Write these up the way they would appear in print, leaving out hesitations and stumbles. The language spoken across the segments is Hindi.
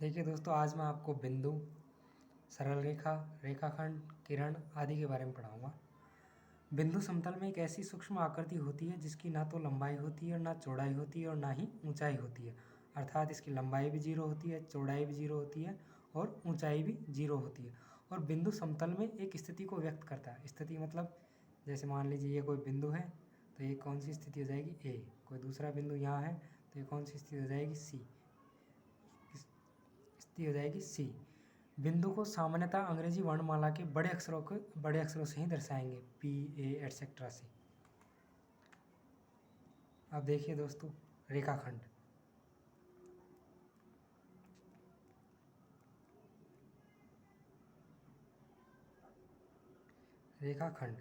देखिए दोस्तों, आज मैं आपको बिंदु, सरल रेखा, रेखाखंड, किरण आदि के बारे में पढ़ाऊंगा। बिंदु समतल में एक ऐसी सूक्ष्म आकृति होती है जिसकी ना तो लंबाई होती है, ना चौड़ाई होती है और ना ही ऊंचाई होती है। अर्थात इसकी लंबाई भी जीरो होती है, चौड़ाई भी जीरो होती है और ऊंचाई भी जीरो होती है। और बिंदु समतल में एक स्थिति को व्यक्त करता है। स्थिति मतलब जैसे मान लीजिए ये कोई बिंदु है तो ये कौन सी स्थिति हो जाएगी, ए। कोई दूसरा बिंदु यहाँ है तो ये कौन सी स्थिति हो जाएगी, सी। स्थिति हो जाएगी सी। बिंदु को सामान्यतः अंग्रेजी वर्णमाला के बड़े अक्षरों से ही दर्शाएंगे, पी, ए एटसेट्रा से। अब देखिए दोस्तों, रेखाखंड। रेखाखंड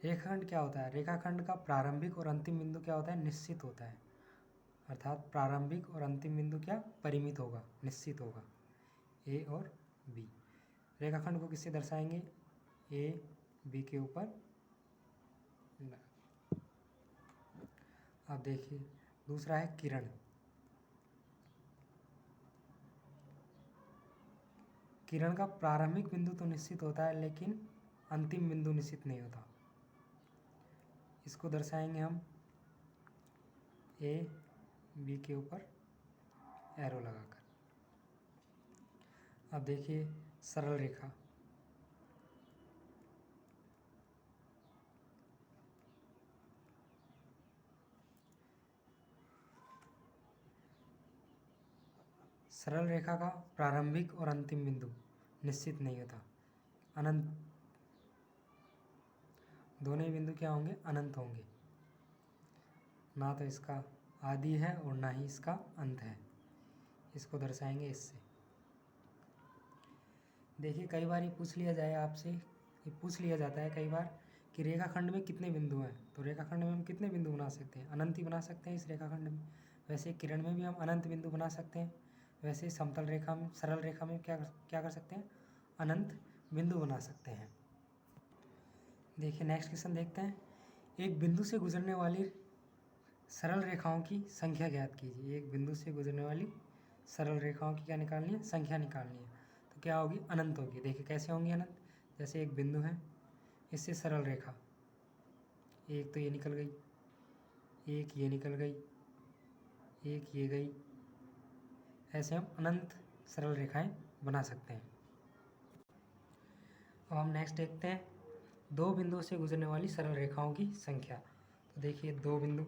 रेखाखंड क्या होता है? रेखाखंड का प्रारंभिक और अंतिम बिंदु क्या होता है, निश्चित होता है। अर्थात प्रारंभिक और अंतिम बिंदु क्या, परिमित होगा, निश्चित होगा, ए और बी। रेखाखंड को किससे दर्शाएंगे, ए बी के ऊपर। अब देखिए दूसरा है किरण। किरण का प्रारंभिक बिंदु तो निश्चित होता है लेकिन अंतिम बिंदु निश्चित नहीं होता। इसको दर्शाएंगे हम ए बी के ऊपर एरो लगाकर। अब देखिए सरल रेखा। सरल रेखा का प्रारंभिक और अंतिम बिंदु निश्चित नहीं होता, अनंत। दोनों ही बिंदु क्या होंगे, अनंत होंगे। ना तो इसका आदि है और ना ही इसका अंत है। इसको दर्शाएंगे इससे। देखिए कई बार ये पूछ लिया जाता है कई बार कि रेखाखंड में कितने बिंदु हैं। तो रेखाखंड में हम कितने बिंदु बना सकते हैं, अनंत ही बना सकते हैं इस रेखाखंड में। वैसे किरण में भी हम अनंत बिंदु बना सकते हैं। वैसे समतल रेखा में, सरल रेखा में क्या कर सकते हैं, अनंत बिंदु बना सकते हैं। देखिए नेक्स्ट क्वेश्चन देखते हैं। एक बिंदु से गुजरने वाली सरल रेखाओं की संख्या ज्ञात कीजिए। एक बिंदु से गुजरने वाली सरल रेखाओं की क्या निकालनी है, संख्या निकालनी है। तो क्या होगी, अनंत होगी। देखिए कैसे होंगी अनंत, जैसे एक बिंदु है, इससे सरल रेखा, एक तो ये निकल गई, एक ये निकल गई, एक ये गई। ऐसे हम अनंत सरल रेखाएं बना सकते हैं। अब हम नेक्स्ट देखते हैं, दो बिंदुओं से गुजरने वाली सरल रेखाओं की संख्या। तो देखिए दो बिंदु,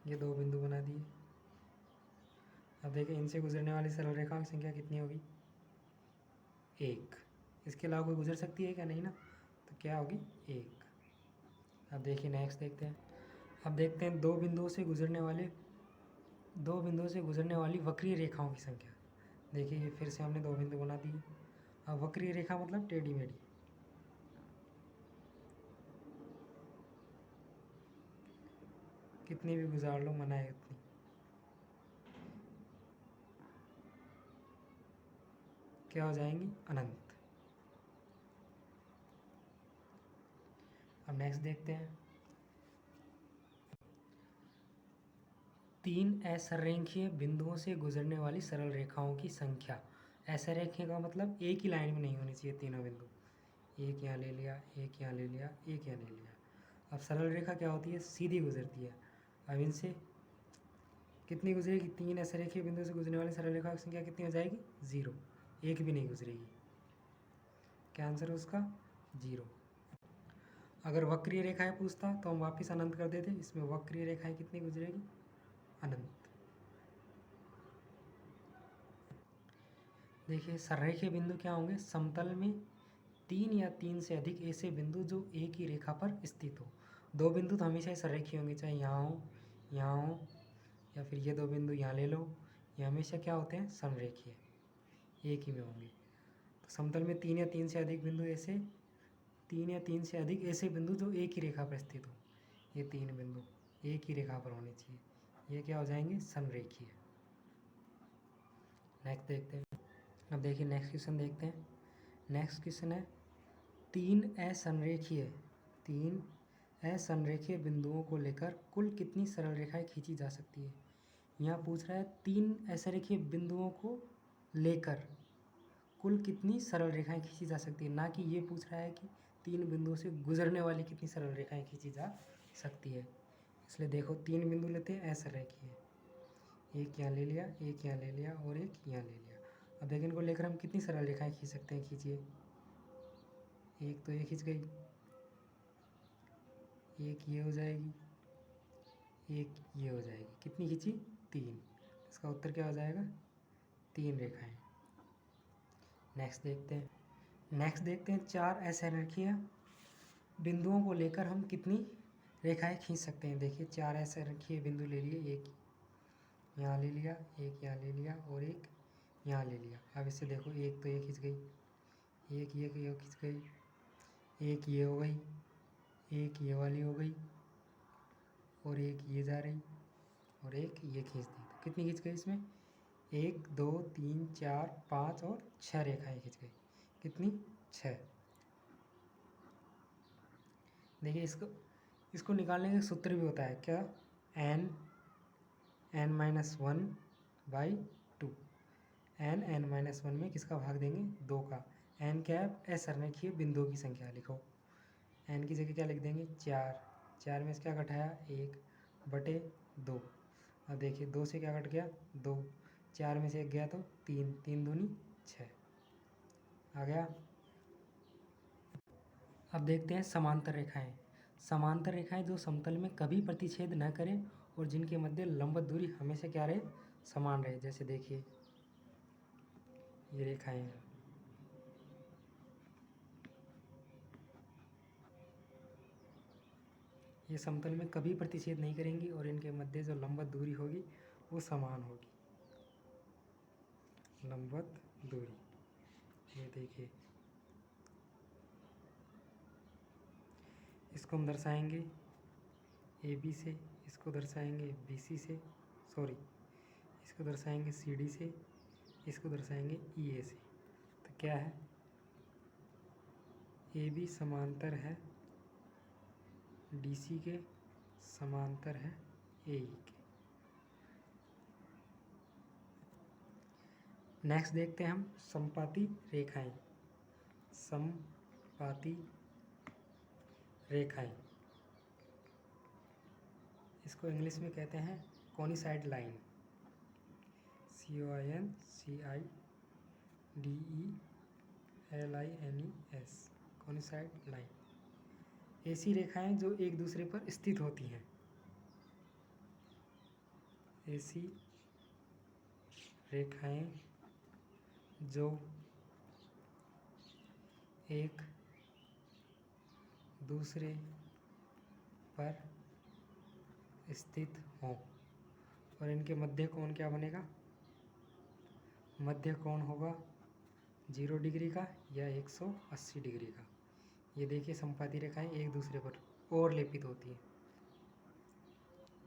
ये दो बिंदु बना दिए। अब देखिए इनसे गुजरने वाली सरल रेखाओं की संख्या कितनी होगी, एक। इसके अलावा कोई गुजर सकती है क्या, नहीं ना, तो क्या होगी, एक। अब देखिए नेक्स्ट देखते हैं। अब देखते हैं दो बिंदुओं से गुजरने वाली वक्रीय रेखाओं की संख्या। देखिए ये फिर से हमने दो बिंदु बना दिए। अब वक्रीय रेखा मतलब टेढ़ी मेढ़ी। कितनी भी गुजार लो, मना है उतनी। क्या हो जाएंगी, अनंत। अब नेक्स्ट देखते हैं, तीन असंरेखीय बिंदुओं से गुजरने वाली सरल रेखाओं की संख्या। असंरेखीय का मतलब एक ही लाइन में नहीं होनी चाहिए तीनों बिंदु। एक यहाँ ले लिया, एक यहाँ ले लिया, एक यहाँ ले लिया। अब सरल रेखा क्या होती है, सीधी गुजरती है। अब इनसे कितनी गुजरेगी, तीन असंरेखीय बिंदु से गुजरने वाली सरल रेखा की संख्या कितनी हो जाएगी, जीरो। एक भी नहीं गुजरेगी। क्या आंसर है उसका, जीरो। अगर वक्रीय रेखाएं पूछता तो हम वापस अनंत कर देते। इसमें वक्रीय रेखाएं कितनी गुजरेगी, अनंत। देखिए सररेखीय बिंदु क्या होंगे, समतल में तीन या तीन से अधिक ऐसे बिंदु जो एक ही रेखा पर स्थित हो। दो बिंदु तो हमेशा ही सररेखीय होंगे, चाहे यहाँ हो या फिर ये दो बिंदु यहाँ ले लो, ये हमेशा क्या होते हैं, समरेखीय, एक ही में होंगे। तो समतल में तीन या तीन से अधिक बिंदु जो एक ही रेखा पर स्थित हो, ये तीन बिंदु एक ही रेखा पर होने चाहिए, ये क्या हो जाएंगे, समरेखीय। नेक्स्ट देखते हैं। अब देखिए नेक्स्ट क्वेश्चन देखते हैं। नेक्स्ट क्वेश्चन है, तीन असंरेखीय बिंदुओं को लेकर कुल कितनी सरल रेखाएं खींची जा सकती है। यहाँ पूछ रहा है 3 ऐसे रेखीय बिंदुओं को लेकर कुल कितनी सरल रेखाएं खींची जा सकती है, ना कि ये पूछ रहा है कि 3 बिंदुओं से गुजरने वाली कितनी सरल रेखाएं खींची जा सकती है। इसलिए देखो 3 बिंदु लेते हैं ऐसा रेखीय, एक यहाँ ले लिया, एक यहाँ ले लिया और एक यहाँ ले लिया। अब देखिए इनको लेकर हम कितनी सरल रेखाएं खींच सकते हैं, खींचिए। एक तो ये खींच गई, एक ये हो जाएगी, एक ये हो जाएगी। कितनी खींची? 3। इसका उत्तर क्या हो जाएगा? 3 रेखाएं। नेक्स्ट देखते हैं 4 ऐसे रेखीय बिंदुओं को लेकर हम कितनी रेखाएं खींच सकते हैं। देखिए 4 ऐसे रेखीय बिंदु ले लिए, एक यहाँ ले लिया, एक यहाँ ले लिया और एक यहाँ ले लिया। अब इससे देखो एक तो ये खींच गई, एक ये खींच गई, एक ये हो गई, एक ये वाली हो गई और एक ये जा रही और एक ये खींच दी। तो कितनी खींच गई इसमें? 1 2 3 4 5 और 6 रेखाएं खींच गई। कितनी? 6। देखिए इसको निकालने का सूत्र भी होता है क्या? n-1/2। n-1 में किसका भाग देंगे? 2 का। n क्या है? असरेखीय बिंदुओं की संख्या। लिखो n की जगह क्या लिख देंगे? 4। 4 में से क्या घटाया? 1/2। अब देखिए 2 से क्या घट गया? 2। 4 में से 1 गया तो 3, 3 दूनी 6 आ गया। अब देखते हैं समांतर रेखाएं। समांतर रेखाएं जो समतल में कभी प्रतिच्छेद न करें और जिनके मध्य लंबवत दूरी हमेशा क्या रहे? समान रहे। जैसे देखिए ये रेखाएं हैं, ये समतल में कभी प्रतिच्छेद नहीं करेंगी और इनके मध्य जो लंबवत दूरी होगी वो समान होगी। लंबवत दूरी, ये देखिए इसको हम दर्शाएंगे AB से, इसको दर्शाएंगे BC से, सॉरी इसको दर्शाएंगे CD से, इसको दर्शाएंगे EA से। तो क्या है? AB समांतर है DC के, समांतर है AE के। नेक्स्ट देखते हैं हम समपाती रेखाएं। समपाती रेखाएं, इसको इंग्लिश में कहते हैं coincide line. CONCIDELINES, coincide line. ऐसी रेखाएं जो एक दूसरे पर स्थित होती हैं। ऐसी रेखाएं जो एक दूसरे पर स्थित हों और इनके मध्य कोण क्या बनेगा? मध्य कोण होगा 0 डिग्री का या 180 डिग्री का। ये देखिए समपाती रेखाएं एक दूसरे पर ओवरलेपित होती हैं।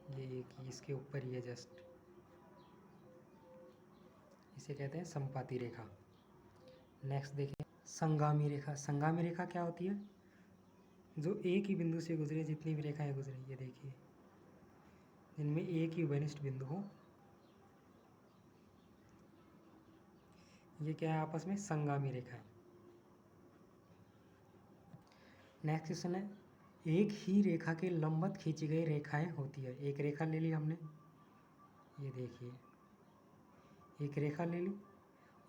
ये एक इसके ऊपर ही है जस्ट, इसे कहते हैं समपाती रेखा। नेक्स्ट देखिए संगामी रेखा। संगामी रेखा क्या होती है? जो एक ही बिंदु से गुजरे, जितनी भी रेखाएं गुजरे, ये देखिए जिनमें एक ही उभयनिष्ठ बिंदु हो, ये क्या है? आपस में संगामी रेखा है। नेक्स्ट क्वेश्चन है एक ही रेखा के लंबवत खींची गई रेखाएं होती है। एक रेखा ले ली हमने, ये देखिए एक रेखा ले ली,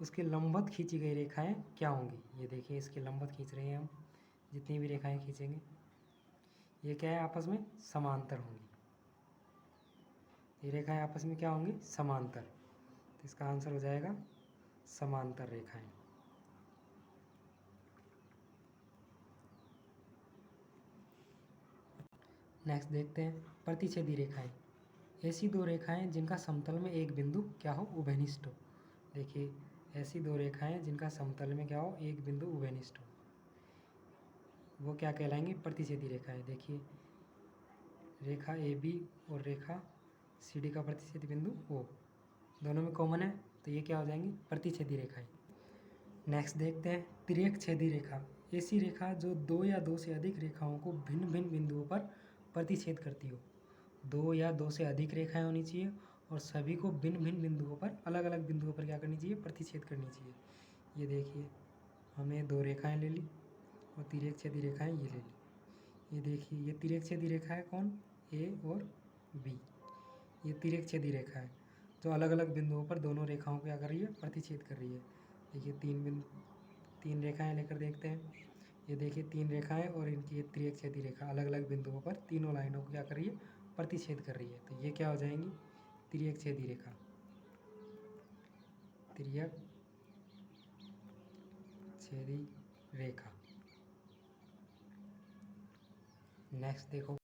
उसके लंबवत खींची गई रेखाएं क्या होंगी? ये देखिए इसके लंबवत खींच रहे हैं हम, जितनी भी रेखाएं खींचेंगे ये क्या है? आपस में समांतर होंगी। ये रेखाएं आपस में क्या होंगी? समांतर। तो इसका आंसर हो जाएगा समांतर रेखाएं। नेक्स्ट देखते हैं प्रतिच्छेदी रेखाएं। ऐसी 2 रेखाएं जिनका समतल में एक बिंदु क्या हो? उभयनिष्ठ हो। देखिए ऐसी 2 रेखाएं जिनका समतल में क्या हो? एक बिंदु उभयनिष्ठ हो, वो क्या कहलाएंगी? प्रतिच्छेदी रेखाएं। देखिए रेखा AB और रेखा CD का प्रतिच्छेदी बिंदु O दोनों में कॉमन है, तो ये क्या हो जाएंगी? प्रतिच्छेदी रेखाएं। नेक्स्ट देखते हैं तिर्यक छेदी रेखा। ऐसी रेखा जो 2 या 2 से अधिक रेखाओं को भिन्न भिन्न बिंदुओं पर प्रतिच्छेद करती हो। 2 या 2 से अधिक रेखाएं होनी चाहिए और सभी को भिन्न भिन्न बिंदुओं पर, अलग अलग बिंदुओं पर क्या करनी चाहिए, प्रतिच्छेद करनी चाहिए। ये देखिए हमने दो रेखाएं ले ली और तिर्यक छेदी रेखाएं ये ले ली। ये देखिए ये तिर्यक छेदी रेखा है कौन, ए और बी। ये तिर्यक छेदी रेखा है जो अलग अलग बिंदुओं पर दोनों रेखाओं को क्या कर रही है, प्रतिच्छेद कर रही है। देखिए तीन रेखाएं लेकर देखते हैं। ये देखिए तीन रेखाएं और इनकी ये तिर्यक छेदी रेखा अलग अलग बिंदुओं पर तीनों लाइनों को क्या कर रही है, प्रतिच्छेद कर रही है। तो ये क्या हो जाएंगी, तिर्यक छेदी रेखा, तिर्यक छेदी रेखा। नेक्स्ट देखो